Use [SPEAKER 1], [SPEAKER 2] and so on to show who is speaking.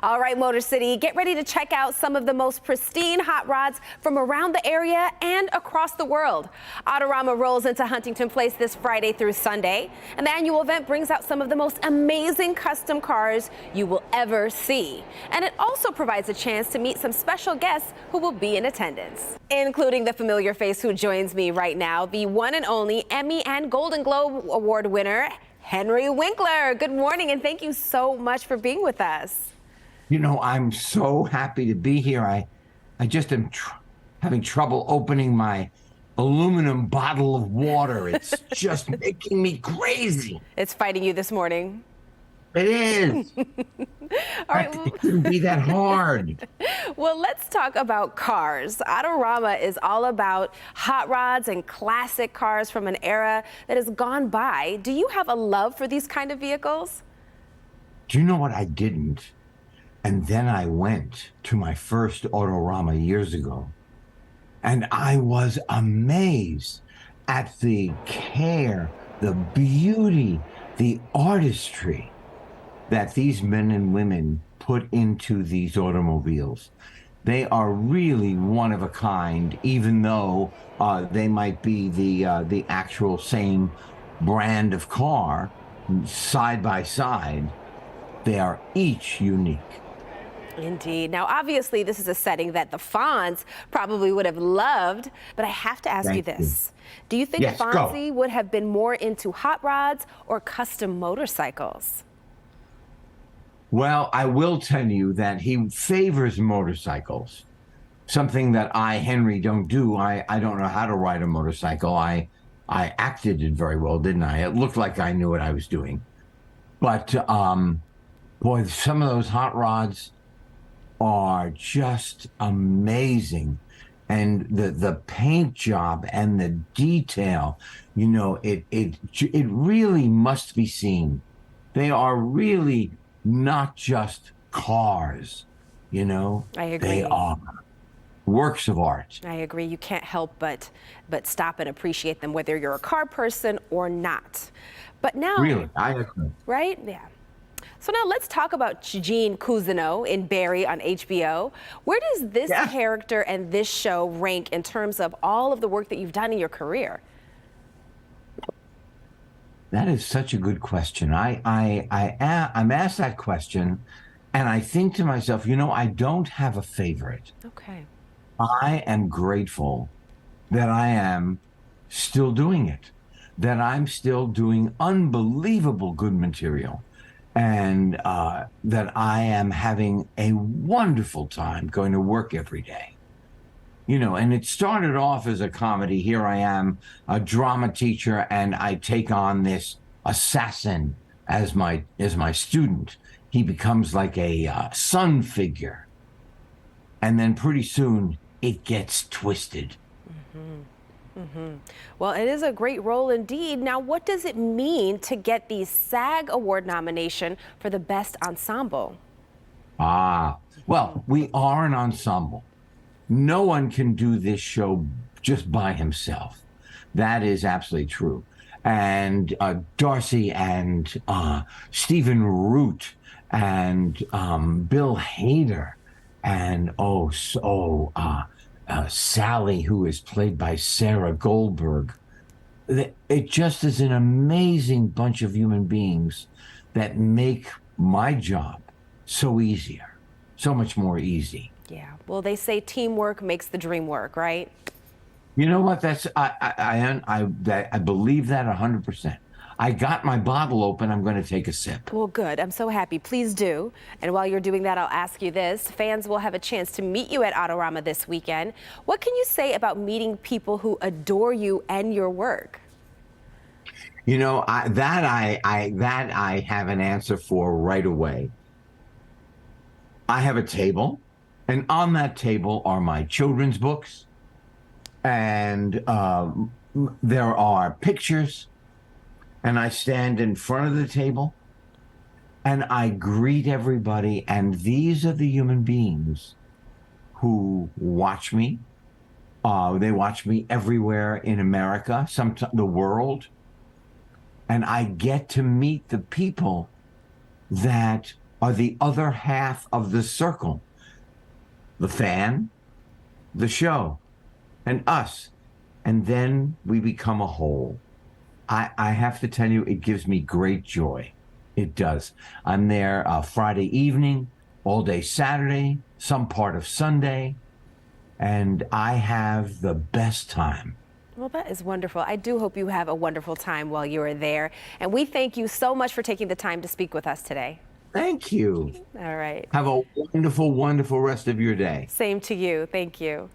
[SPEAKER 1] All right, Motor City, get ready to check out some of the most pristine hot rods from around the area and across the world. Autorama rolls into Huntington Place this Friday through Sunday, and the annual event brings out some of the most amazing custom cars you will ever see. And it also provides a chance to meet some special guests who will be in attendance, including the familiar face who joins me right now, the one and only Emmy and Golden Globe Award winner, Henry Winkler. Good morning, and thank you so much for being with us.
[SPEAKER 2] You know, I'm so happy to be here. I just am having trouble opening my aluminum bottle of water. It's just making me crazy.
[SPEAKER 1] It's fighting you this morning.
[SPEAKER 2] It is.
[SPEAKER 1] All right.
[SPEAKER 2] It couldn't be that hard.
[SPEAKER 1] Well, let's talk about cars. Autorama is all about hot rods and classic cars from an era that has gone by. Do you have a love for these kind of vehicles?
[SPEAKER 2] Do you know what? I didn't. And then I went to my first Autorama years ago, and I was amazed at the care, the beauty, the artistry that these men and women put into these automobiles. They are really one of a kind, even though they might be the actual same brand of car side by side. They are each unique.
[SPEAKER 1] Indeed. Now, obviously, this is a setting that the Fonz probably would have loved, but I have to ask you this. Do you think Fonzie would have been more into hot rods or custom motorcycles?
[SPEAKER 2] Well, I will tell you that he favors motorcycles, something that I, Henry, don't do. I don't know how to ride a motorcycle. I acted it very well, didn't I? It looked like I knew what I was doing. But, boy, some of those hot rods are just amazing. And the paint job and the detail, you know, it really must be seen. They are really not just cars, you know.
[SPEAKER 1] I agree.
[SPEAKER 2] They are works of art.
[SPEAKER 1] I agree. You can't help but stop and appreciate them, whether you're a car person or not. But now,
[SPEAKER 2] really, I agree.
[SPEAKER 1] Right? Yeah. So now let's talk about Gene Cousineau in Barry on HBO. Where does this character and this show rank in terms of all of the work that you've done in your career?
[SPEAKER 2] That is such a good question. I'm asked that question, and I think to myself, you know, I don't have a favorite.
[SPEAKER 1] Okay.
[SPEAKER 2] I am grateful that I am still doing it, that I'm still doing unbelievable good material, and that I am having a wonderful time going to work every day. You know, and it started off as a comedy. Here I am, a drama teacher, and I take on this assassin as my student. He becomes like a son figure. And then pretty soon it gets twisted.
[SPEAKER 1] Mm-hmm. Mm-hmm. Well, it is a great role indeed. Now, what does it mean to get the SAG Award nomination for the Best Ensemble?
[SPEAKER 2] Well, we are an ensemble. No one can do this show just by himself. That is absolutely true. And Darcy and Stephen Root and Bill Hader and Sally, who is played by Sarah Goldberg. It just is an amazing bunch of human beings that make my job so easier, so much more easy.
[SPEAKER 1] Yeah, well, they say teamwork makes the dream work, right?
[SPEAKER 2] You know what? I believe that 100%. I got my bottle open. I'm going to take a sip.
[SPEAKER 1] Well, good. I'm so happy. Please do. And while you're doing that, I'll ask you this. Fans will have a chance to meet you at Autorama this weekend. What can you say about meeting people who adore you and your work?
[SPEAKER 2] You know, I have an answer for right away. I have a table. And on that table are my children's books, and there are pictures, and I stand in front of the table, and I greet everybody, and these are the human beings who watch me. They watch me everywhere in America, the world, and I get to meet the people that are the other half of the circle. The fan, the show, and us. And then we become a whole. I have to tell you, it gives me great joy. It does. I'm there Friday evening, all day Saturday, some part of Sunday, and I have the best time.
[SPEAKER 1] Well, that is wonderful. I do hope you have a wonderful time while you are there. And we thank you so much for taking the time to speak with us today.
[SPEAKER 2] Thank you.
[SPEAKER 1] All right.
[SPEAKER 2] Have a wonderful, wonderful rest of your day.
[SPEAKER 1] Same to you. Thank you.